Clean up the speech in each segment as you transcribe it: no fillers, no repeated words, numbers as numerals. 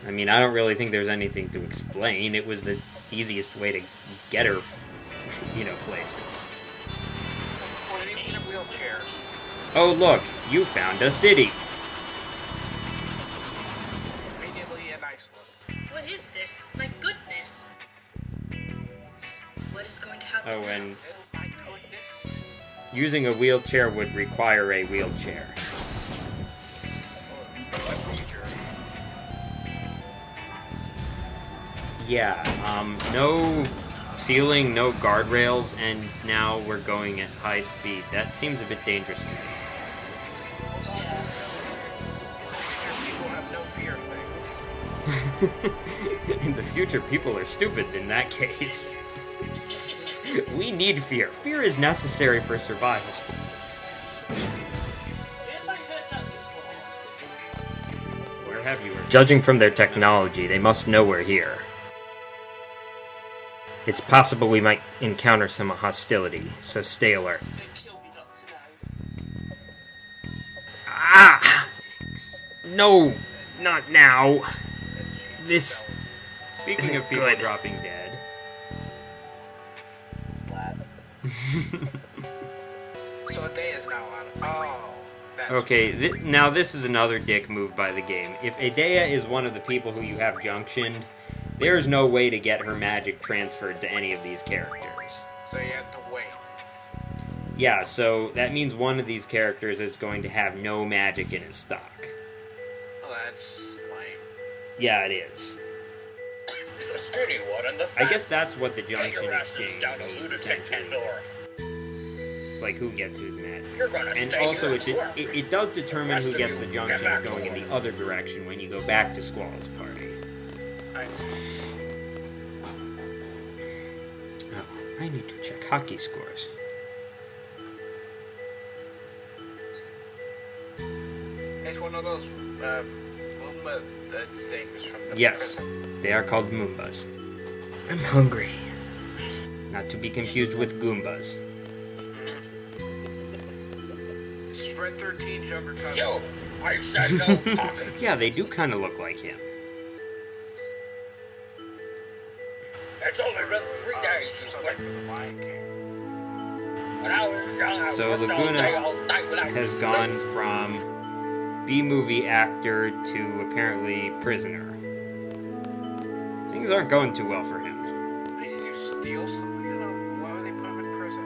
I mean, I don't really think there's anything to explain. It was the easiest way to get her, places. Oh, look, you found a city. What is this? My goodness. What is going to happen? Oh, and using a wheelchair would require a wheelchair. Yeah, no ceiling, no guardrails, and now we're going at high speed. That seems a bit dangerous to me. In the future, people are stupid in that case. We need fear. Fear is necessary for survival. Where have you? Judging from their technology, they must know we're here. It's possible we might encounter some hostility, so stay alert. Ah! No, not now. This Speaking of people dropping dead. So Edea's now on. Oh. Okay, now this is another dick move by the game. If Edea is one of the people who you have junctioned, there's no way to get her magic transferred to any of these characters. So you have to wait. Yeah, so that means one of these characters is going to have no magic in his stock. Well, that's lame. Yeah, it is. The skinny one and the I guess that's what the Get junction your asses exchange down to means, lunatic essentially. Pandora. It's like who gets whose magic. You're gonna And stay also, here and work. it does determine Rest who of gets you, the get junction back to going in work. the other direction when you go back to Squall's party. I see. Oh, I need to check hockey scores. It's one of those Moomba things from the Yes, they are called Moombas. I'm hungry. Not to be confused with Goombas. Red 13's younger cousin. Yo, I said no talking. Yeah, they do kind of look like him. It's only been 3 days you went. But I was young, I So worked all Laguna day, all night without has sleep. gone from B-movie actor to apparently prisoner. Things aren't going too well for him. Did you steal something? Why would they put him in prison?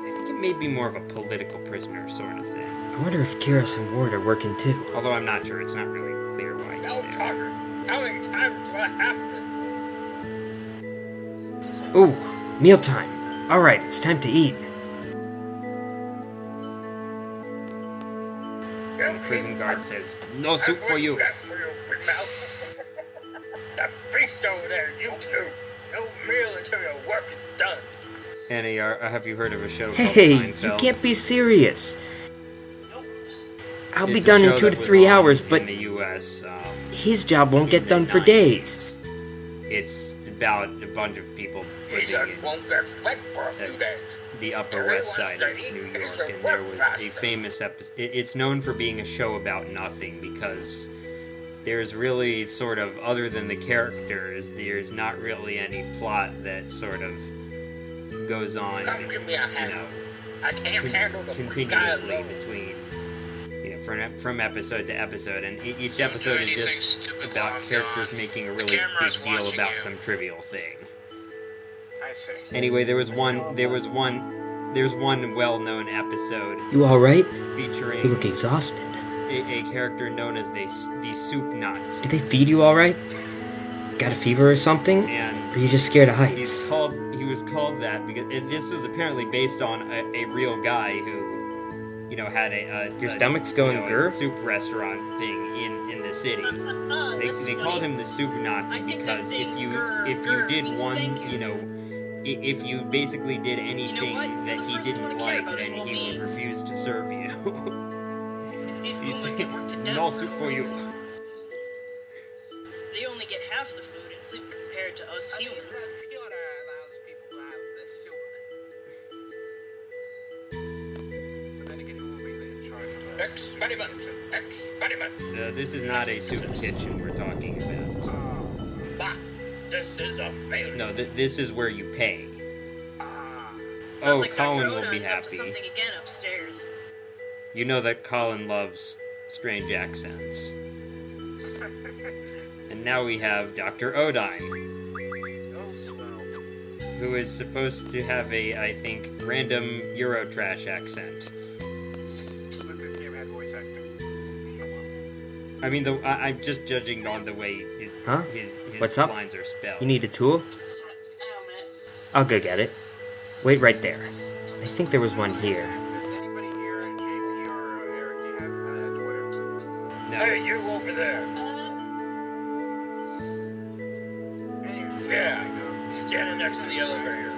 I think it may be more of a political prisoner sort of thing. I wonder if Kiros and Ward are working too. Although I'm not sure, it's not really clear why No he's there. talking. How many times do I have to? Ooh, mealtime. Alright, it's time to eat. The prison guard says, "No soup for you." That for you, big mouth. That beast over there, you two. No meal until your work is done. Annie, have you heard of a show called Hey, Seinfeld? you can't be serious. I'll be It's a done in show 2 to that was 3 on hours, but in the U.S. his job won't in get the done for 90s. days. It's about a bunch of people He living just in won't get fed for a few days. the Upper Everyone West Side of studied New York, is a and there work was a faster. famous episode. It's known for being a show about nothing because there's really sort of, other than the characters, there's not really any plot that sort of goes on, Come give me a hand. I can't handle the guy continuously alone. between, from episode to episode, and each episode is just about characters making a really big deal about some trivial thing. I see. Anyway, there's one well-known episode You alright? featuring You look exhausted. a character known as the Soup Nuts, Did they feed you alright? Got a fever or something? Or and are you just scared of heights? he was called that because this was apparently based on a real guy who, had Your stomach's going grr? soup restaurant thing in the city. They called him the Soup Nazi because if you did one, if you basically did anything that he didn't like, then he would refuse to serve you. These Moombas get worked to death No for soup no for you. reason. They only get half the food and sleep compared to us humans. Experiment! Experiment! This is not a soup kitchen we're talking about. Bah! This is a failure. No, this is where you pay. Sounds Oh, like Colin Dr. will be Odine's up to happy. something again upstairs. You know that Colin loves strange accents. And now we have Dr. Odine, who is supposed to have a, I think, random Eurotrash accent. I mean, I'm just judging on the way Huh? his What's up? lines are spelled. You need a tool? I'll go get it. Wait right there. I think there was one here. Anybody here in JP or Eric, you have Twitter? No. Hey, you over there. Yeah, standing next to the elevator.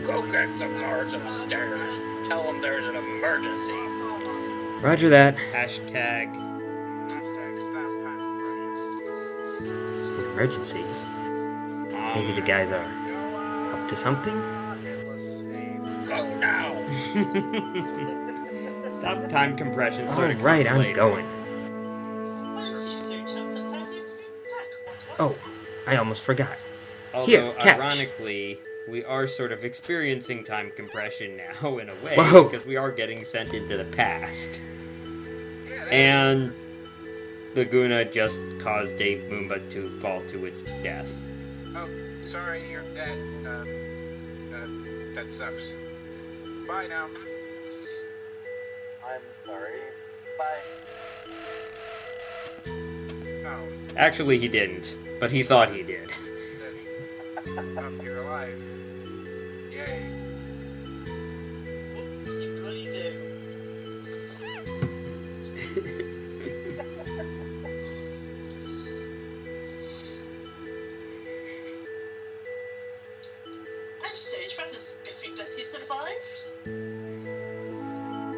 Go get the guards upstairs. Tell them there's an emergency. Roger that. Hashtag. Emergency. Maybe the guys are up to something? Go now. Stop time compression. Sort of Alright, comes I'm later. going. Oh, I almost forgot. Although, Here, catch. ironically, we are sort of experiencing time compression now, in a way, Whoa. because we are getting sent into the past. And Laguna just caused a Moomba to fall to its death. Oh, sorry, you're dead. That sucks. Bye now. I'm sorry. Bye. Oh, Actually, he didn't, but he thought he did. you're alive. Yay. I say, it's rather spiffing that he survived.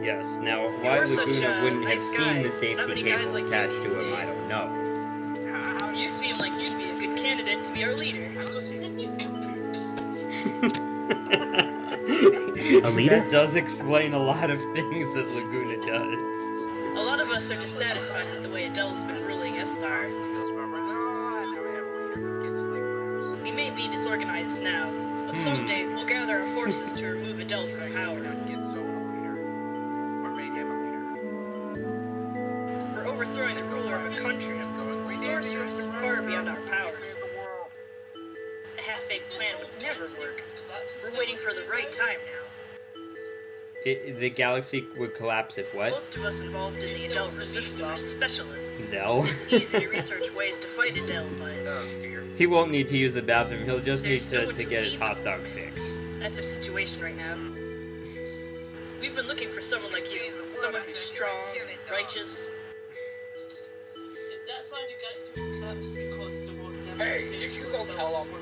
Yes, now, why You're such Laguna a wouldn't have nice seen guy. the safety Not many cable guys like you attached these to him, I days. don't know. You seem like you'd be a good candidate to be our leader. A leader? That does explain a lot of things that Laguna does. A lot of us are dissatisfied with the way Adele's been ruling Estar. We may be disorganized now, but someday we'll gather our forces to remove Adele from power. We're overthrowing the ruler of a country, a sorceress far beyond our powers. A half-baked plan would never work. We're waiting for the right time now. The galaxy would collapse if what? Most of us involved in the Adele resistance are specialists. Zell? It's easy to research ways to fight Adele, but He won't need to use the bathroom, he'll just need There's no to one to get his lead hot them. dog fix. that's our situation right now. We've been looking for someone like you, someone who's strong, righteous. That's why you got to collapse because the world never Hey, did you go tell them?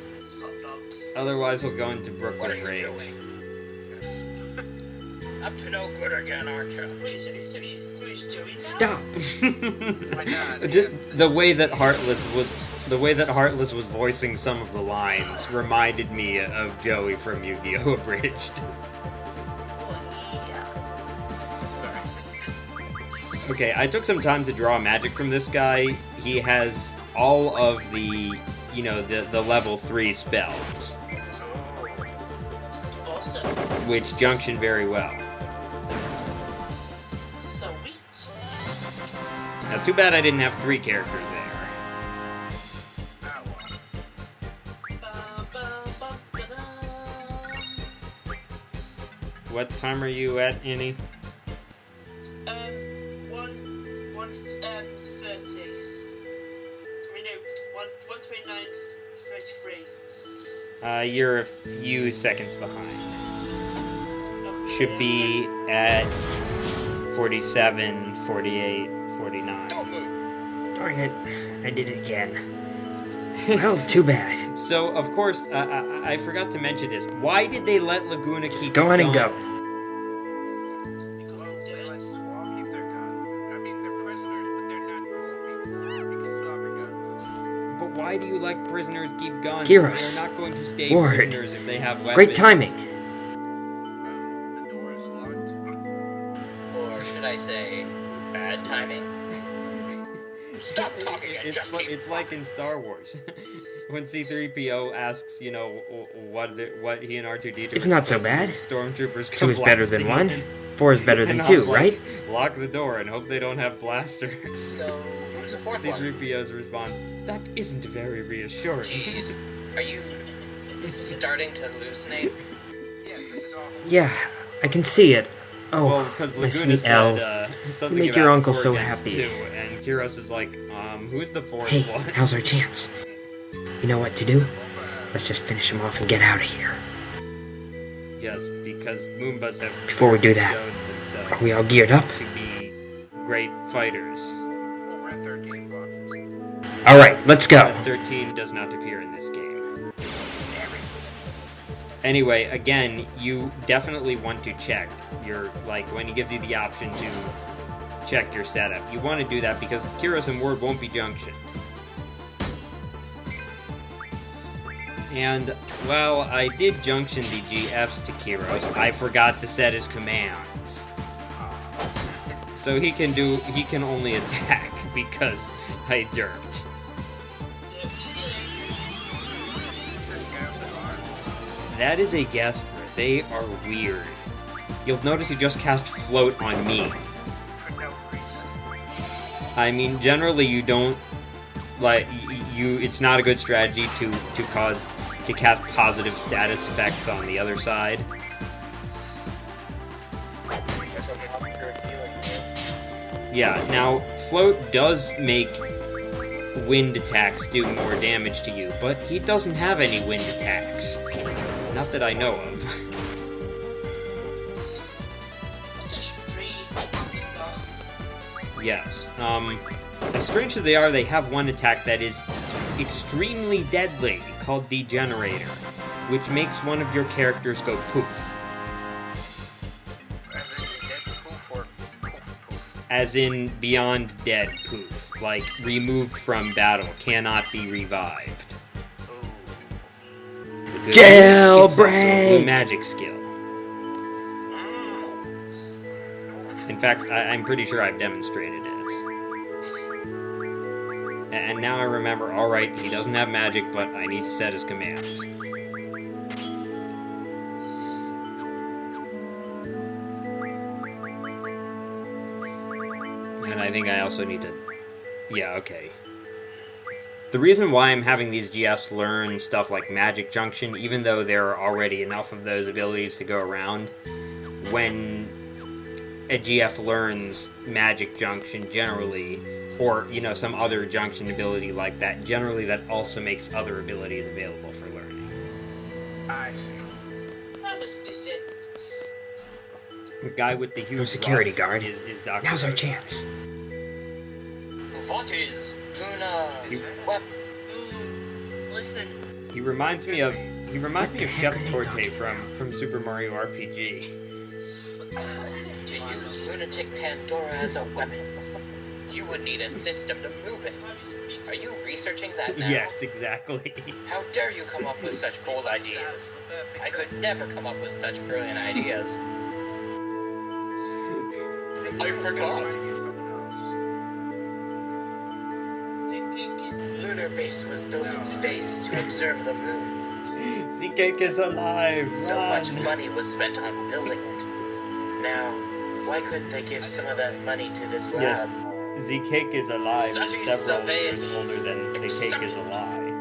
Otherwise, we'll go into What are Brooklyn you Rave. doing? Up to no good again, aren't you? Stop! The way that Heartless was voicing some of the lines reminded me of Joey from Yu-Gi-Oh! Abridged. Okay, I took some time to draw magic from this guy. He has all of the, you know, the level 3 spells, Awesome. which junction very well. Sweet. Now, too bad I didn't have 3 characters there. What time are you at, Annie? 1:30. I mean, no, 1:29:33. You're a few seconds behind. Should be at 47, 48, 49. Don't move. Darn it, I did it again. Well, too bad. So, of course, I forgot to mention this. Why did they let Laguna keep Just go on and go. Because of They like Dex. to all keep their guns. I mean, they're prisoners, but they're not cruel people. They can still have their guns. But why do you let prisoners keep guns? Kiros. They're not going to stay Ward. prisoners if they have weapons. Great timing. The door is locked. Or should I say, Bad timing. Stop talking and just keep It's like in Star Wars. When C-3PO asks, you know, what he and R2-D2 It's are not so supposed to bad. do, Stormtroopers 2 come is better than blasting 1. in. 4 is better than And I 2, was like, right? Lock the door and hope they don't have blasters. So, who's the fourth one? C-3PO's response, that isn't very reassuring. Jeez, are you starting to hallucinate? Yes, this is awful. Yeah, I can see it. Oh, Well, because my Laguna sweet Elle. said something You make your about uncle 4 so against happy. 2, and Kiros is like, who's the 4th Hey, one? now's our chance. You know what to do? Let's just finish him off and get out of here. Yes, because Moombas have Before we do that, showed themselves Are we all geared up? to be great fighters. Well, we're at 13, Bob. Alright, let's go. 13 does not appear in this game. Anyway, again, you definitely want to check your, like, when he gives you the option to check your setup. You want to do that because Kiros and Ward won't be junctioned. And, well, I did junction the GFs to Kiros. I forgot to set his commands. So he can only attack because I derped. That is a Gasper. They are weird. You'll notice he just cast Float on me. For no reason. I mean, generally you don't, like, it's not a good strategy to cast positive status effects on the other side. Yeah, now, Float does make wind attacks do more damage to you, but he doesn't have any wind attacks. Not that I know of. Yes. As strange as they are, they have one attack that is extremely deadly, called Degenerator, which makes one of your characters go poof. As in beyond dead poof, like removed from battle, cannot be revived. It's also a Jailbreak! magic skill. In fact, I'm pretty sure I've demonstrated it. And now I remember, alright, he doesn't have magic, but I need to set his commands. And I think I also need to... Yeah, okay. The reason why I'm having these GFs learn stuff like Magic Junction, even though there are already enough of those abilities to go around, when a GF learns Magic Junction generally, or, you know, some other junction ability like that, generally that also makes other abilities available for learning. I see. The guy with the huge No security ruff guard. is Dr. Now's our Rose. chance. What is Luna? What? Listen, He reminds me of What the Shep heck are they Torte talking from Super Mario RPG. To use Lunatic Pandora as a weapon, you would need a system to move it. Are you researching that now? Yes, exactly. How dare you come up with such bold ideas? I could never come up with such brilliant ideas. I forgot. Lunar base was built in space to observe the moon. Z-Cake is alive! So Run! much money was spent on building it. Now, why couldn't they give some of that money to this Yes, lab? Z-Cake is alive, Such several surveillance years older than the cake is accepted. alive.